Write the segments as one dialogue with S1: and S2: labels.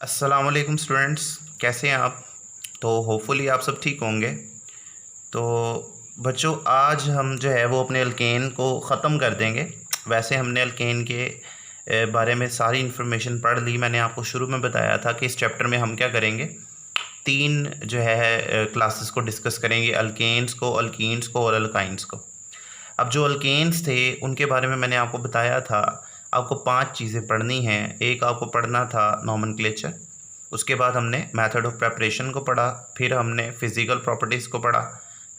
S1: अस्सलाम वालेकुम स्टूडेंट्स, कैसे हैं आप। तो होपफुली आप सब ठीक होंगे। तो बच्चों, आज हम जो है वो अपने अल्केन को ख़त्म कर देंगे। वैसे हमने अल्केन के बारे में सारी इन्फॉर्मेशन पढ़ ली। मैंने आपको शुरू में बताया था कि इस चैप्टर में हम क्या करेंगे, तीन जो है क्लासेस को डिस्कस करेंगे, अल्केन्स को, अल्कीन्स को और अल्काइंस को। अब जो अल्केन्स थे उनके बारे में मैंने आपको बताया था, आपको 5 चीज़ें पढ़नी हैं। एक आपको पढ़ना था नॉमेनक्लेचर, उसके बाद हमने मेथड ऑफ प्रेपरेशन को पढ़ा, फिर हमने फिज़िकल प्रॉपर्टीज़ को पढ़ा,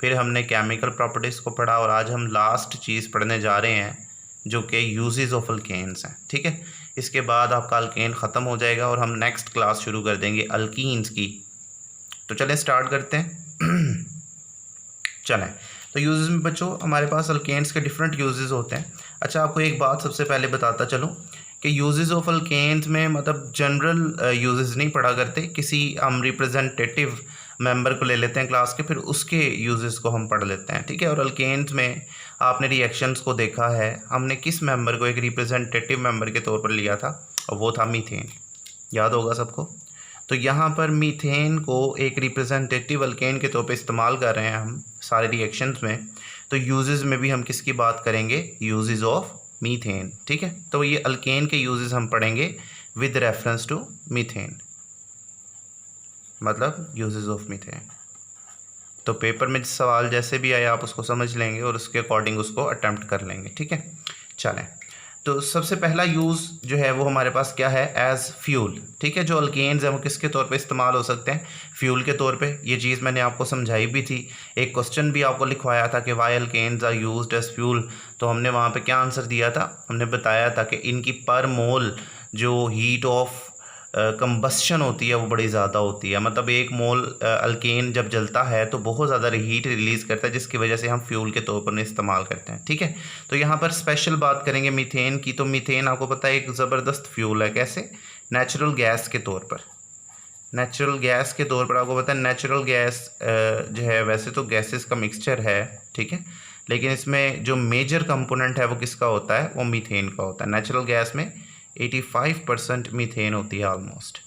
S1: फिर हमने केमिकल प्रॉपर्टीज़ को पढ़ा और आज हम लास्ट चीज़ पढ़ने जा रहे हैं जो कि यूजेस ऑफ अल्केन्स हैं। ठीक है, इसके बाद आपका अल्केन ख़त्म हो जाएगा और हम नेक्स्ट क्लास शुरू कर देंगे अल्कीन्स की। तो चलें स्टार्ट करते हैं। चलें, तो यूजेस में बच्चों हमारे पास अल्केन्स के डिफरेंट यूजेस होते हैं। अच्छा, आपको एक बात सबसे पहले बताता चलूँ कि यूजेस ऑफ अल्केन्स में मतलब जनरल यूजेस नहीं पढ़ा करते, किसी हम रिप्रेजेंटेटिव मेंबर को ले लेते हैं क्लास के, फिर उसके यूजेस को हम पढ़ लेते हैं। ठीक है, और अल्केन्स में आपने रिएक्शंस को देखा है, हमने किस मेंबर को एक रिप्रेजेंटेटिव मेंबर के तौर पर लिया था, और वो था मीथेन। याद होगा सबको। तो यहाँ पर मीथेन को एक रिप्रेजेंटेटिव अल्केन के तौर पे इस्तेमाल कर रहे हैं हम सारे रिएक्शंस में। तो यूजेस में भी हम किसकी बात करेंगे, यूजेस ऑफ मीथेन। ठीक है, तो ये अल्केन के यूजेस हम पढ़ेंगे विद रेफरेंस टू मीथेन, मतलब यूजेस ऑफ मीथेन। तो पेपर में सवाल जैसे भी आए आप उसको समझ लेंगे और उसके अकॉर्डिंग उसको अटैम्प्ट कर लेंगे। ठीक है, चलें। तो सबसे पहला यूज़ जो है वो हमारे पास क्या है, एज़ फ्यूल। ठीक है, जो अल्केन्स हैं वो किसके तौर पे इस्तेमाल हो सकते हैं, फ्यूल के तौर पे। ये चीज़ मैंने आपको समझाई भी थी, एक क्वेश्चन भी आपको लिखवाया था कि why alkanes are used as fuel. तो हमने वहाँ पे क्या आंसर दिया था, हमने बताया था कि इनकी पर मोल जो हीट ऑफ कंबस्शन होती है वो बड़ी ज़्यादा होती है। मतलब एक मोल अल्केन जब जलता है तो बहुत ज़्यादा हीट रिलीज़ करता है, जिसकी वजह से हम फ्यूल के तौर पर इस्तेमाल करते हैं। ठीक है, तो यहाँ पर स्पेशल बात करेंगे मीथेन की। तो मीथेन आपको पता है एक ज़बरदस्त फ्यूल है। कैसे, नेचुरल गैस के तौर पर। नेचुरल गैस के तौर पर आपको पता है नेचुरल गैस जो है वैसे तो गैसेस का मिक्सचर है, ठीक है, लेकिन इसमें जो मेजर कंपोनेंट है वो किसका होता है, वो मीथेन का होता है। नेचुरल गैस में 85% मीथेन होती है ऑलमोस्ट।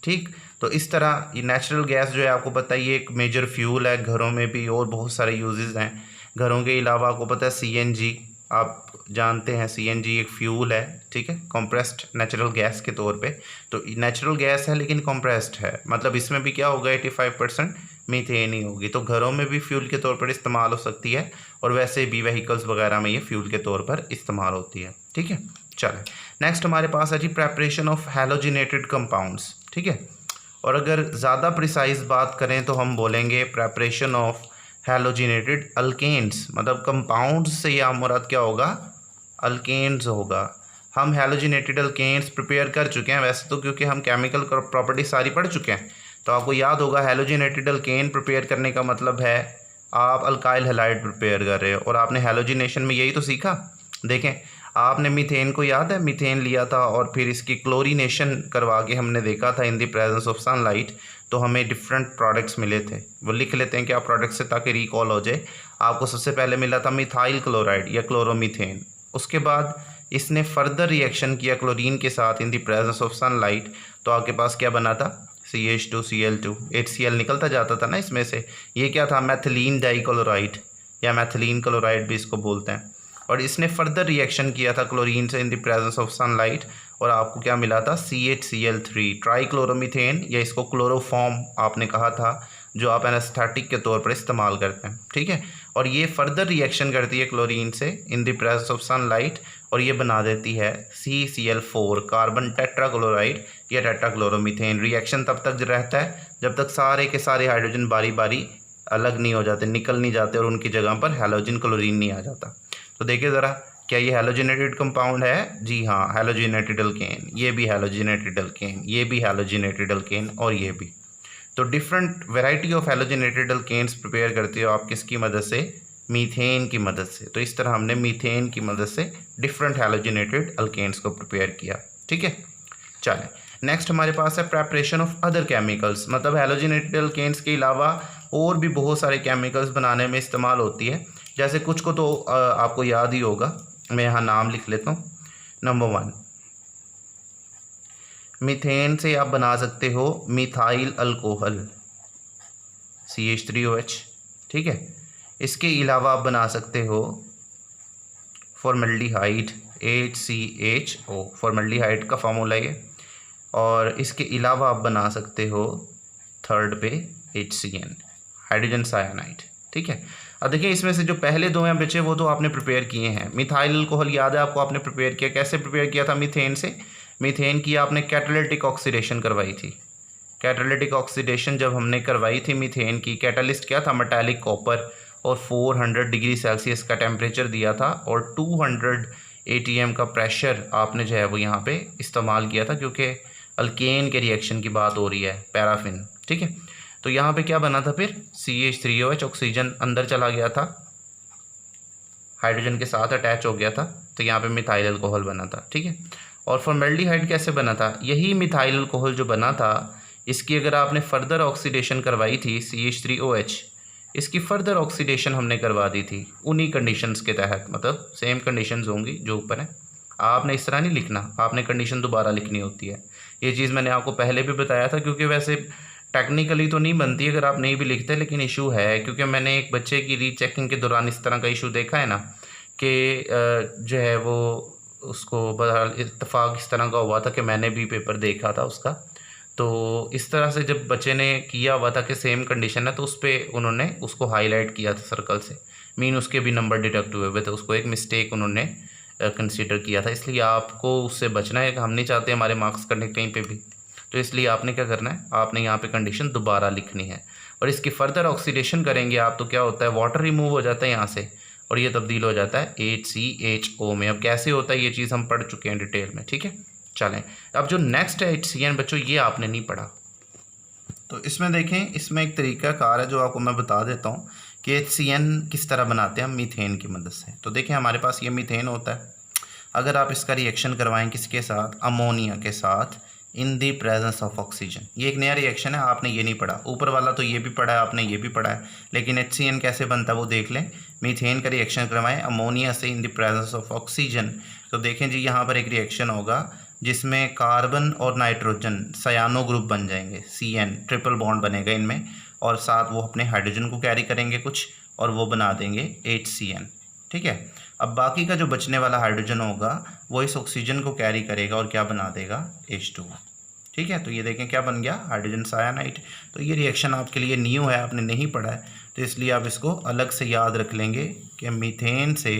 S1: ठीक, तो इस तरह ये नेचुरल गैस जो है आपको पता है ये एक मेजर फ्यूल है, घरों में भी और बहुत सारे यूजेस हैं। घरों के अलावा आपको पता है सीएनजी, आप जानते हैं सीएनजी एक फ्यूल है। ठीक है, कंप्रेस्ड नेचुरल गैस के तौर पे। तो नेचुरल गैस है लेकिन कंप्रेस्ड है, मतलब इसमें भी क्या होगा, 85% मीथेन ही होगी। तो घरों में भी फ्यूल के तौर पर इस्तेमाल हो सकती है और वैसे भी व्हीकल्स वगैरह में ये फ्यूल के तौर पर इस्तेमाल होती है। ठीक है, चलें नेक्स्ट हमारे पास है जी प्रेपरेशन ऑफ हैलोजिनेटेड कंपाउंड्स। ठीक है, और अगर ज़्यादा प्रिसाइज बात करें तो हम बोलेंगे प्रेपरेशन ऑफ हैलोजिनेटेड अल्केन्स, मतलब कंपाउंड्स से यह मुराद क्या होगा, अल्केन्स होगा। हम हैलोजिनेटेड अल्केन्स प्रिपेयर कर चुके हैं वैसे तो, क्योंकि हम केमिकल प्रॉपर्टी सारी पढ़ चुके हैं। तो आपको याद होगा हैलोजिनेटेड अल्केन प्रिपेयर करने का मतलब है आप अल्काइल हैलाइड प्रिपेयर कर रहे हो, और आपने हैलोजिनेशन में यही तो सीखा। देखें, आपने मीथेन को याद है, मीथेन लिया था और फिर इसकी क्लोरीनेशन करवा के हमने देखा था in the presence of sunlight, तो हमें डिफरेंट प्रोडक्ट्स मिले थे। वो लिख लेते हैं क्या प्रोडक्ट्स से, ताकि रिकॉल हो जाए। आपको सबसे पहले मिला था मिथाइल क्लोराइड या क्लोरोमीथेन। उसके बाद इसने फर्दर रिएक्शन किया क्लोरीन के साथ in the presence of sunlight, तो आपके पास क्या बना था, CH2Cl2, HCl निकलता जाता था ना इसमें से। ये क्या था, मैथिलीन डाइक्लोराइड या मैथिलीन क्लोराइड भी इसको बोलते हैं। और इसने फर्दर रिएक्शन किया था क्लोरीन से in the presence of sunlight, और आपको क्या मिला था, CHCl3 ट्राइक्लोरोमीथेन, या इसको क्लोरोफॉर्म आपने कहा था, जो आप एनेस्थेटिक के तौर पर इस्तेमाल करते हैं। ठीक है, और ये फर्दर रिएक्शन करती है क्लोरीन से in the presence of sunlight, और ये बना देती है CCl4 कार्बन टेट्राक्लोराइड या टेट्राक्लोरोमीथेन। रिएक्शन तब तक रहता है जब तक सारे के सारे हाइड्रोजन बारी बारी अलग नहीं हो जाते, निकल नहीं जाते, और उनकी जगह पर हैलोजन क्लोरीन नहीं आ जाता। तो देखिए ज़रा, क्या ये हैलोजिनेटेड कंपाउंड है, जी हाँ, हैलोजिनेटेड अल्केन, ये भी हैलोजिनेटेड अल्केन, ये भी हैलोजिनेटेड अल्केन, और ये भी। तो different variety of halogenated alkanes prepare करते हो आप किसकी मदद से, मीथेन की मदद से। तो इस तरह हमने मीथेन की मदद से डिफरेंट हैलोजिनेटेड अल्केन्स को प्रिपेयर किया। ठीक है, चलें नेक्स्ट हमारे पास है प्रेपरेशन ऑफ अदर केमिकल्स, मतलब हैलोजिनेटेड अल्केन्स के अलावा और भी बहुत सारे केमिकल्स बनाने में इस्तेमाल होती है। जैसे कुछ को तो आपको याद ही होगा, मैं यहाँ नाम लिख लेता हूँ। नंबर 1 मीथेन से आप बना सकते हो मिथाइल अल्कोहल CH3OH, ठीक है। इसके अलावा आप बना सकते हो फॉर्मल्डिहाइड HCHO, फॉर्मल्डिहाइड का फार्मूला ये। और इसके अलावा आप बना सकते हो थर्ड पे HCN, हाइड्रोजन साइनाइड, ठीक है। अब देखिए इसमें से जो पहले दो हैं बचे वो तो आपने प्रिपेयर किए हैं। मिथाइल अल्कोहल याद है आपको, आपने प्रिपेयर किया, कैसे प्रिपेयर किया था मीथेन से? मीथेन की आपने कैटालिटिक ऑक्सीडेशन करवाई थी। कैटालिटिक ऑक्सीडेशन जब हमने करवाई थी मीथेन की, कैटालिस्ट क्या था? मेटालिक कॉपर, और 400 डिग्री सेल्सियस का टेम्परेचर दिया था और 200 ATM का प्रेशर आपने जो है वो यहाँ पे इस्तेमाल किया था, क्योंकि अल्केन के रिएक्शन की बात हो रही है, पैराफिन, ठीक है। तो यहाँ पे क्या बना था फिर? CH3OH, ऑक्सीजन अंदर चला गया था, हाइड्रोजन के साथ अटैच हो गया था, तो यहाँ पे मिथाइल अल्कोहल बना था, ठीक है। और फॉर्मल्डिहाइड कैसे बना था? यही मिथाइल अल्कोहल जो बना था, इसकी अगर आपने फर्दर ऑक्सीडेशन करवाई थी CH3OH, इसकी फर्दर ऑक्सीडेशन हमने करवा दी थी उन्हीं कंडीशंस के तहत, मतलब सेम कंडीशंस होंगी जो ऊपर है। आपने इस तरह नहीं लिखना, आपने कंडीशन दोबारा लिखनी होती है। ये चीज़ मैंने आपको पहले भी बताया था, क्योंकि वैसे टेक्निकली तो नहीं बनती अगर आप नहीं भी लिखते, लेकिन इशू है, क्योंकि मैंने एक बच्चे की रीचेकिंग के दौरान इस तरह का इशू देखा है ना, कि जो है वो उसको बहरहाल इत्तेफाक इस तरह का हुआ था कि मैंने भी पेपर देखा था उसका। तो इस तरह से जब बच्चे ने किया हुआ था कि सेम कंडीशन है, तो उस पर उन्होंने उसको हाईलाइट किया था सर्कल से, मीन उसके भी नंबर डिडक्ट हुए थे, उसको एक मिस्टेक उन्होंने कंसीडर किया था। इसलिए आपको उससे बचना है, हम नहीं चाहते हमारे मार्क्स करने कहीं पे भी। तो इसलिए आपने क्या करना है, आपने यहाँ पे कंडीशन दोबारा लिखनी है, और इसकी फर्दर ऑक्सीडेशन करेंगे आप, तो क्या होता है, वाटर रिमूव हो जाता है यहाँ से, और ये तब्दील हो जाता है HCHO में। अब कैसे होता है ये चीज़ हम पढ़ चुके हैं डिटेल में, ठीक है। चलें, अब जो नेक्स्ट है HCN बच्चों, ये आपने नहीं पढ़ा। तो इसमें देखें, इसमें एक तरीका कार है जो आपको मैं बता देता हूँ कि HCN किस तरह बनाते हैं हम मीथेन की मदद से। तो देखें हमारे पास ये मीथेन होता है, अगर आप इसका रिएक्शन करवाएं किसके साथ? अमोनिया के साथ, इन दी प्रेजेंस ऑफ ऑक्सीजन। ये एक नया रिएक्शन है, आपने ये नहीं पढ़ा, ऊपर वाला तो ये भी पढ़ा है आपने, ये भी पढ़ा है, लेकिन HCN कैसे बनता है वो देख लें। मीथेन का रिएक्शन करवाएं अमोनिया से इन दी प्रेजेंस ऑफ ऑक्सीजन। तो देखें जी, यहाँ पर एक रिएक्शन होगा जिसमें कार्बन और नाइट्रोजन सयानो ग्रुप बन जाएंगे, CN, ट्रिपल बॉन्ड बनेगा इनमें, और साथ वो अपने हाइड्रोजन को कैरी करेंगे कुछ, और वो बना देंगे HCN, ठीक है। अब बाकी का जो बचने वाला हाइड्रोजन होगा वो इस ऑक्सीजन को कैरी करेगा और क्या बना देगा? H2, ठीक है। तो ये देखें क्या बन गया? हाइड्रोजन सायानाइड। तो ये रिएक्शन आपके लिए न्यू है, आपने नहीं पढ़ा है, तो इसलिए आप इसको अलग से याद रख लेंगे कि मीथेन से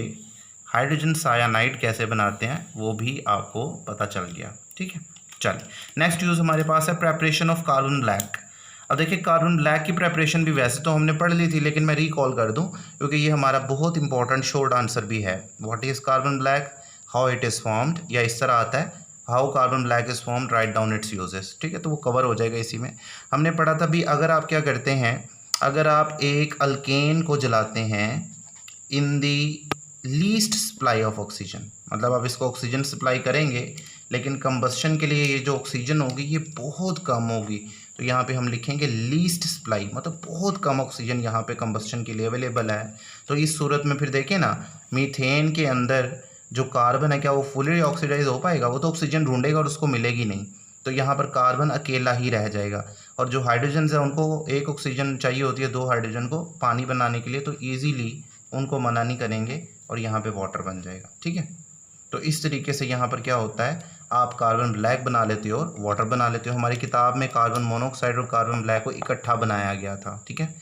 S1: हाइड्रोजन सायानाइड कैसे बनाते हैं, वो भी आपको पता चल गया, ठीक है। चलिए, नेक्स्ट यूज़ हमारे पास है प्रेपरेशन ऑफ कार्बन ब्लैक। अब देखिए, कार्बन ब्लैक की प्रेपरेशन भी वैसे तो हमने पढ़ ली थी, लेकिन मैं रिकॉल कर दूं क्योंकि ये हमारा बहुत इंपॉर्टेंट शॉर्ट आंसर भी है। What is carbon black, how it is formed, या इस तरह आता है how carbon black is formed, write down it's uses, ठीक है। तो वो कवर हो जाएगा इसी में। हमने पढ़ा था भी, अगर आप क्या करते हैं, अगर आप एक अल्केन को जलाते हैं इन दी लीस्ट सप्लाई ऑफ ऑक्सीजन, मतलब आप इसको ऑक्सीजन सप्लाई करेंगे, लेकिन कंबस्शन के लिए ये जो ऑक्सीजन होगी ये बहुत कम होगी, तो यहाँ पे हम लिखेंगे लीस्ट सप्लाई, मतलब बहुत कम ऑक्सीजन यहाँ पे कंबस्शन के लिए अवेलेबल है। तो इस सूरत में फिर देखें ना, मीथेन के अंदर जो कार्बन है क्या वो फुली ऑक्सीडाइज हो पाएगा? वो तो ऑक्सीजन ढूंढेगा और उसको मिलेगी नहीं, तो यहाँ पर कार्बन अकेला ही रह जाएगा। और जो हाइड्रोजन है उनको एक ऑक्सीजन चाहिए होती है 2 हाइड्रोजन को पानी बनाने के लिए, तो ईजीली उनको मना नहीं करेंगे और यहाँ पे वाटर बन जाएगा, ठीक है। तो इस तरीके से यहाँ पर क्या होता है, आप कार्बन ब्लैक बना लेते हो और वाटर बना लेते हो। हमारी किताब में कार्बन मोनोऑक्साइड और कार्बन ब्लैक को इकट्ठा बनाया गया था, ठीक है।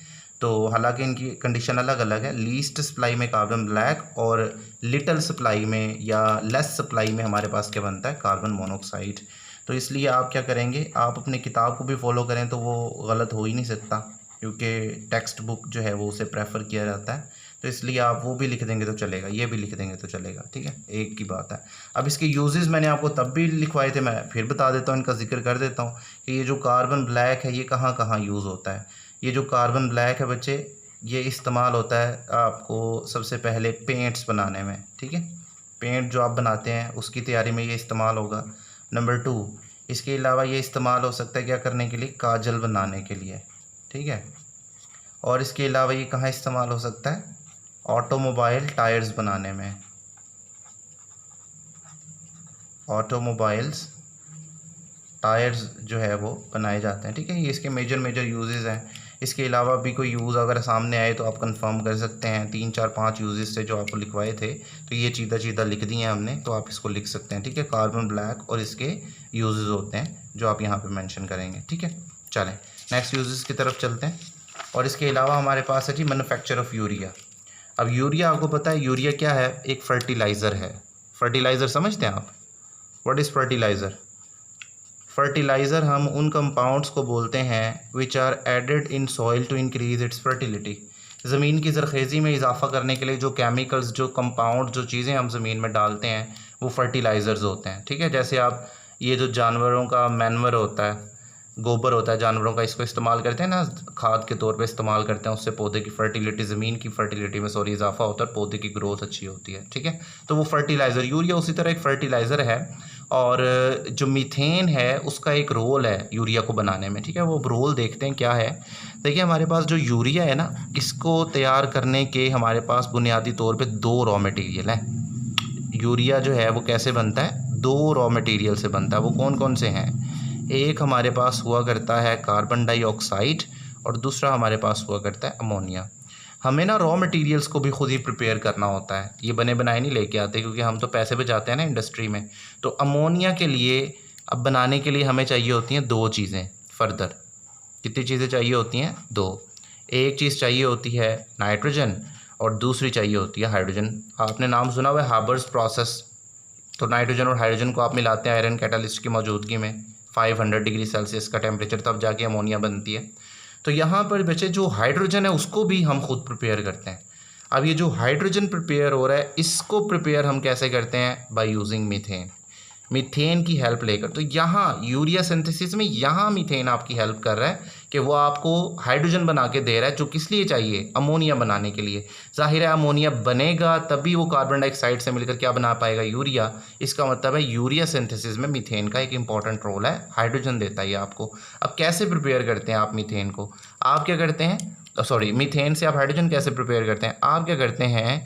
S1: तो हालांकि इनकी कंडीशन अलग अलग है, लीस्ट सप्लाई में कार्बन ब्लैक और लिटल सप्लाई में या लेस सप्लाई में हमारे पास क्या बनता है? Carbon monoxide. तो इसलिए आप क्या करेंगे, आप अपनी किताब को भी फॉलो करें तो वो गलत हो ही नहीं सकता, क्योंकि टेक्स्ट बुक जो है वो उसे प्रेफर किया जाता है। तो इसलिए आप वो भी लिख देंगे तो चलेगा, ये भी लिख देंगे तो चलेगा, ठीक है, एक की बात है। अब इसके यूजेस मैंने आपको तब भी लिखवाए थे, मैं फिर बता देता हूँ, इनका जिक्र कर देता हूँ कि ये जो कार्बन ब्लैक है ये कहाँ कहाँ यूज़ होता है। ये जो कार्बन ब्लैक है बच्चे, ये इस्तेमाल होता है आपको सबसे पहले पेंट्स बनाने में, ठीक है। पेंट जो आप बनाते हैं उसकी तैयारी में ये इस्तेमाल होगा। नंबर 2, इसके अलावा ये इस्तेमाल हो सकता है क्या करने के लिए? काजल बनाने के लिए, ठीक है। और इसके अलावा ये कहाँ इस्तेमाल हो सकता है? ऑटोमोबाइल टायर्स बनाने में, ऑटोमोबाइल्स टायर्स जो है वो बनाए जाते हैं, ठीक है। ये इसके मेजर यूजेस हैं। इसके अलावा भी कोई यूज़ अगर सामने आए तो आप कंफर्म कर सकते हैं। 3 4 5 यूजेस थे जो आपको लिखवाए थे, तो ये चीदा लिख दिए हैं हमने, तो आप इसको लिख सकते हैं, ठीक है। कार्बन ब्लैक और इसके यूजेस होते हैं जो आप यहाँ पे मेंशन करेंगे, ठीक है। चलें नेक्स्ट यूजेस की तरफ चलते हैं। और इसके अलावा हमारे पास है जी मैन्युफैक्चर ऑफ यूरिया। अब यूरिया आपको पता है यूरिया क्या है, एक फर्टिलाइज़र है। फर्टिलाइज़र समझते हैं आप, व्हाट इज़ फर्टिलाइज़र? फर्टिलाइज़र हम उन कंपाउंड्स को बोलते हैं which are added in soil to increase its fertility. ज़मीन की ज़रख़ेज़ी में इजाफ़ा करने के लिए जो केमिकल्स, जो कंपाउंड, जो चीज़ें हम ज़मीन में डालते हैं वो फर्टिलाइज़र्स होते हैं, ठीक है। जैसे आप ये जो जानवरों का मैनवर होता है, गोबर होता है जानवरों का, इसको इस्तेमाल करते हैं ना, खाद के तौर पे इस्तेमाल करते हैं, उससे पौधे की फर्टिलिटी, ज़मीन की फर्टिलिटी में इजाफा होता है, पौधे की ग्रोथ अच्छी होती है, ठीक है। तो वो फर्टिलाइज़र, यूरिया उसी तरह एक फर्टिलाइज़र है। और जो मीथेन है उसका एक रोल है यूरिया को बनाने में, ठीक है। वो रोल देखते हैं क्या है। देखिए हमारे पास जो यूरिया है ना, इसको तैयार करने के हमारे पास बुनियादी तौर पर 2 रॉ मटीरियल हैं। यूरिया जो है वो कैसे बनता है, 2 रॉ मटीरियल से बनता है। वो कौन कौन से हैं? एक हमारे पास हुआ करता है कार्बन डाइऑक्साइड और दूसरा हमारे पास हुआ करता है अमोनिया। हमें ना रॉ मटेरियल्स को भी खुद ही प्रिपेयर करना होता है, ये बने बनाए नहीं लेके आते, क्योंकि हम तो पैसे बचाते हैं ना इंडस्ट्री में। तो अमोनिया के लिए, अब बनाने के लिए हमें चाहिए होती हैं 2 चीज़ें फर्दर। कितनी चीज़ें चाहिए होती हैं? 2। एक चीज़ चाहिए होती है नाइट्रोजन और दूसरी चाहिए होती है हाइड्रोजन। आपने नाम सुना हुआ है हाबर्स प्रोसेस। तो नाइट्रोजन और हाइड्रोजन को आप मिलाते हैं आयरन कैटालिस्ट की मौजूदगी में, 500 डिग्री सेल्सियस का टेम्परेचर, तब जाके अमोनिया बनती है। तो यहाँ पर बच्चे जो हाइड्रोजन है उसको भी हम खुद प्रिपेयर करते हैं। अब ये जो हाइड्रोजन प्रिपेयर हो रहा है, इसको प्रिपेयर हम कैसे करते हैं? बाय यूजिंग मीथेन, मीथेन की हेल्प लेकर। तो यहाँ यूरिया सिंथेसिस में यहाँ मीथेन आपकी हेल्प कर रहा है कि वो आपको हाइड्रोजन बना के दे रहा है, जो किस लिए चाहिए? अमोनिया बनाने के लिए। जाहिर है अमोनिया बनेगा तभी वो कार्बन डाइऑक्साइड से मिलकर क्या बना पाएगा? यूरिया। इसका मतलब है यूरिया सिंथेसिस में मीथेन का एक इंपॉर्टेंट रोल है, हाइड्रोजन देता है आपको। अब कैसे प्रिपेयर करते हैं आप मीथेन को? आप क्या करते हैं, सॉरी, मीथेन से आप हाइड्रोजन कैसे प्रिपेयर करते हैं? आप क्या करते हैं,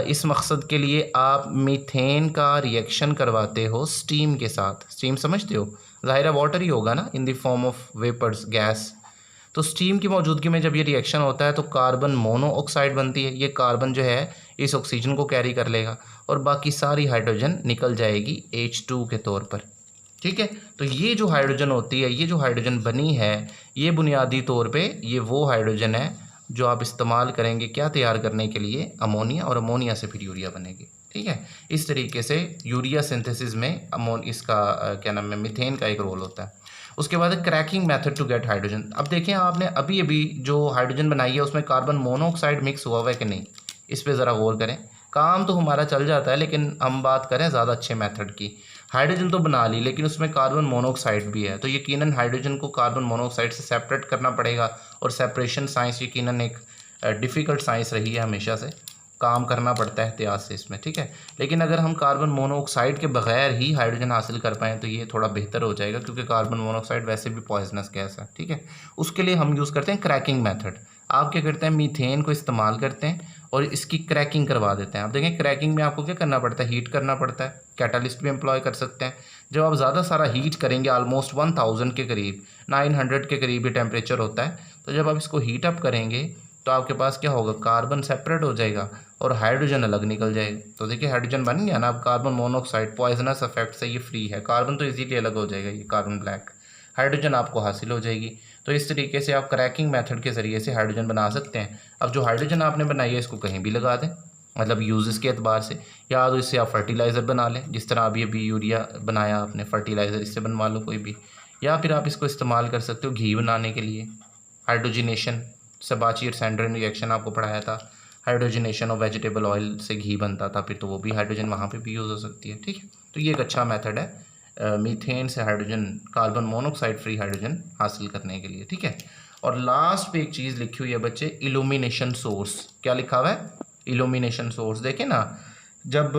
S1: इस मकसद के लिए आप मीथेन का रिएक्शन करवाते हो स्टीम के साथ। स्टीम समझते हो? ज़ाहिर है वाटर ही होगा ना, in the form of vapours, gas. तो स्टीम की मौजूदगी में जब ये रिएक्शन होता है तो कार्बन मोनोऑक्साइड बनती है। ये कार्बन जो है इस ऑक्सीजन को कैरी कर लेगा और बाकी सारी हाइड्रोजन निकल जाएगी H2 के तौर पर, ठीक है। तो ये जो हाइड्रोजन होती है, ये जो हाइड्रोजन बनी है, ये बुनियादी तौर पे ये वो हाइड्रोजन है जो आप इस्तेमाल करेंगे क्या तैयार करने के लिए? अमोनिया, और अमोनिया से फिर यूरिया बनेगी, ठीक है। इस तरीके से यूरिया सिंथेसिस में इसका क्या नाम है, मीथेन का एक रोल होता है। उसके बाद cracking method to get hydrogen. अब देखें आपने अभी अभी जो हाइड्रोजन बनाई है उसमें कार्बन मोनोऑक्साइड मिक्स हुआ है कि नहीं, इस पर ज़रा गौर करें। काम तो हमारा चल जाता है, लेकिन हम बात करें ज़्यादा अच्छे मेथड की। हाइड्रोजन तो बना ली लेकिन उसमें कार्बन मोनोऑक्साइड भी है, तो यकीनन हाइड्रोजन को कार्बन मोनोऑक्साइड से सेपरेट करना पड़ेगा। और सेपरेशन साइंस यकीनन एक डिफ़िकल्ट साइंस रही है, हमेशा से काम करना पड़ता है एहतियात से इसमें, ठीक है। लेकिन अगर हम कार्बन मोनोऑक्साइड के बगैर ही हाइड्रोजन हासिल कर पाएँ तो ये थोड़ा बेहतर हो जाएगा, क्योंकि कार्बन मोनोऑक्साइड वैसे भी पॉइजनस गैस है, ठीक है। उसके लिए हम यूज़ करते हैं क्रैकिंग मेथड। आप क्या करते हैं, मीथेन को इस्तेमाल करते हैं और इसकी क्रैकिंग करवा देते हैं। आप देखें क्रैकिंग में आपको क्या करना पड़ता है, हीट करना पड़ता है। कैटालिस्ट भी एम्प्लॉय कर सकते हैं। जब आप ज़्यादा सारा हीट करेंगे, ऑलमोस्ट 1000 के करीब, 900 के करीब ये टेम्परेचर होता है, तो जब आप इसको हीट अप करेंगे तो आपके पास क्या होगा, कार्बन सेपरेट हो जाएगा और हाइड्रोजन अलग निकल जाएगा। तो देखिए हाइड्रोजन बन गया ना। अब कार्बन मोनोऑक्साइड पॉइजनस इफेक्ट से ये फ्री है, कार्बन तो इजीली अलग हो जाएगा, ये कार्बन ब्लैक, हाइड्रोजन आपको हासिल हो जाएगी। तो इस तरीके से आप क्रैकिंग मेथड के ज़रिए से हाइड्रोजन बना सकते हैं। अब जो हाइड्रोजन आपने बनाई है इसको कहीं भी लगा दें, मतलब यूजेस के एतबार से, या तो इससे आप फर्टिलाइज़र बना लें, जिस तरह अभी अभी यूरिया बनाया आपने, फर्टिलाइज़र इससे बनवा लो कोई भी। या फिर आप इसको इस्तेमाल कर सकते हो घी बनाने के लिए, हाइड्रोजिनेशन, सबाची और सैंड्रिन रिएक्शन आपको पढ़ाया था, हाइड्रोजिनेशन और वेजिटेबल ऑयल से घी बनता था फिर, तो वो भी हाइड्रोजन वहाँ पे भी यूज़ हो सकती है, ठीक है। तो ये एक अच्छा मेथड है मीथेन से hydrogen, carbon monoxide free hydrogen हासिल करने के लिए, ठीक है। और लास्ट पे एक चीज़ लिखी हुई है बच्चे, इल्यूमिनेशन सोर्स। क्या लिखा हुआ है? Illumination source. देखें ना, जब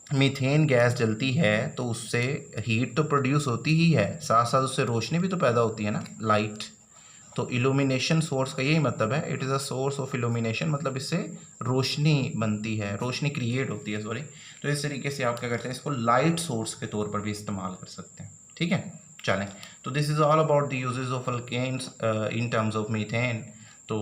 S1: मीथेन गैस जलती है तो उससे हीट तो प्रोड्यूस होती ही है, साथ साथ उससे रोशनी भी तो पैदा होती है ना, लाइट। तो इल्यूमिनेशन सोर्स का यही मतलब है, it is a source of illumination, मतलब इससे रोशनी बनती है, रोशनी क्रिएट होती है, सॉरी। तो इस तरीके से आप क्या करते हैं, इसको लाइट सोर्स के तौर पर भी इस्तेमाल कर सकते हैं, ठीक है। चलें, तो this is all about the uses of alkanes in terms of methane. तो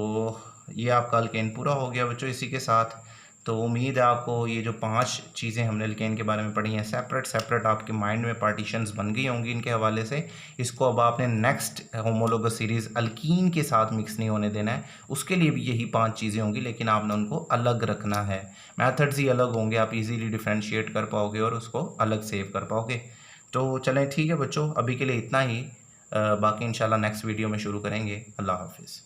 S1: ये आपका अल्केन पूरा हो गया बच्चों इसी के साथ। तो उम्मीद है आपको ये जो 5 चीज़ें हमने अल्केन के बारे में पढ़ी हैं सेपरेट सेपरेट आपके माइंड में पार्टीशंस बन गई होंगी इनके हवाले से। इसको अब आपने नेक्स्ट होमोलोगस सीरीज़ अल्कीन के साथ मिक्स नहीं होने देना है, उसके लिए भी यही 5 चीज़ें होंगी, लेकिन आपने उनको अलग रखना है। मेथड्स ही अलग होंगे, आप इजीली डिफ्रेंशिएट कर पाओगे और उसको अलग सेव कर पाओगे। तो चलें ठीक है बच्चों, अभी के लिए इतना ही। बाकी इंशाल्लाह नेक्स्ट वीडियो में शुरू करेंगे। अल्लाह हाफिज़।